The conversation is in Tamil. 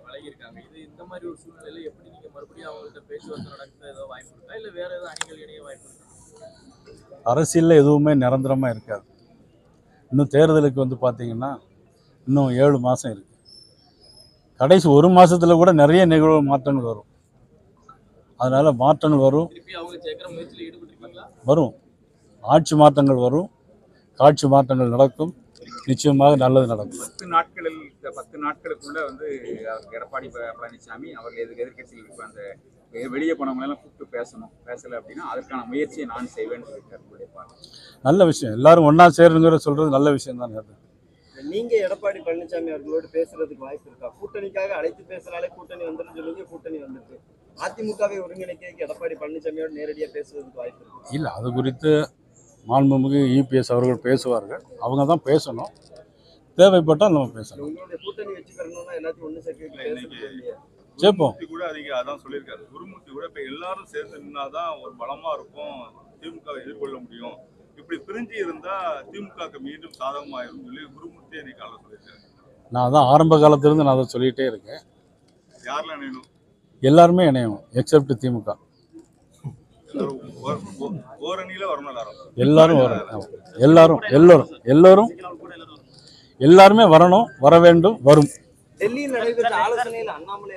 வழங்கியிருக்காங்க. இந்த மாதிரி ஒரு சூழ்நிலையில எப்படி நீங்க மறுபடியும் அவங்கள்ட்ட பேச்சுவார்த்தை நடத்த ஏதோ வாய்ப்பு இருக்கா? இல்ல வேற ஏதாவது அணிகள் இணைய வாய்ப்பு இருக்கா? அரசியலில் எதுவுமே நிரந்தரமாக இருக்காது. இன்னும் தேர்தலுக்கு பார்த்தீங்கன்னா இன்னும் 7 மாதம் இருக்குது. கடைசி 1 மாதத்தில் கூட நிறைய நிகழ்வு மாற்றங்கள் வரும். அதனால் மாற்றங்கள் வரும். திருப்பி அவங்க ஜெயிக்கிற முயற்சியில் ஈடுபட்டிருக்கீங்களா? வரும். ஆட்சி மாற்றங்கள் வரும், காட்சி மாற்றங்கள் நடக்கும். நிச்சயமாக நல்லது நடக்கும். 10 நாட்களுக்குள்ள எடப்பாடி பழனிசாமி அவர்கள் எதிர்கட்சியில் அந்த வெளியே போனவங்க எல்லாம் கூப்பிட்டு பேசல அப்படின்னா அதற்கான முயற்சியை நான் செய்வேன்னு சொல்லியிருக்காரு. நல்ல விஷயம். எல்லாரும் ஒன்றா சேருங்கிற சொல்றது நல்ல விஷயம் தான். நீங்க எடப்பாடி பழனிசாமி அவர்களோடு பேசுறதுக்கு வாய்ப்பு இருக்கா? கூட்டணிக்காக அழைத்து பேசுறாலே கூட்டணி வந்துடும் சொல்லுங்க, கூட்டணி வந்துருக்கு. அதிமுகவை ஒருங்கிணைக்க எடப்பாடி பழனிசாமியோடு நேரடியாக பேசுறதுக்கு வாய்ப்பு இருக்கு இல்லை? அது குறித்து மாண்புமிகு இபிஎஸ் அவர்கள் பேசுவார்கள். அவங்க தான் பேசணும். தேவைப்பட்டால் நம்ம பேசணும். உங்களுடைய கூட்டணி வெற்றி பெறணும்னா எல்லாத்தையும் ஒன்று சேர்த்து கேட்போம். கூட அதான் சொல்லியிருக்காரு. குருமூர்த்தி கூட இப்போ எல்லாரும் சேர்ந்து நின்னாதான் ஒரு பலமா இருக்கும், திமுகவை எதிர்கொள்ள முடியும். இப்படி பிரிஞ்சு இருந்தா திமுக மீண்டும் சாதகமாயிரும் சொல்லி குருமூர்த்தி இன்னைக்கு சொல்லியிருக்காரு. நான் தான் ஆரம்ப காலத்திலிருந்து நான் அதை சொல்லிகிட்டே இருக்கேன். யாரெல்லாம் இணையணும்? எல்லாருமே இணையணும் எக்ஸப்ட் திமுக. ஓரணியில வரணும். எல்லாரும் வரணும். எல்லாருமே வரணும், வர வேண்டும், வரும். டெல்லியில் நடைபெற்ற ஆலோசனையில் அண்ணாமலை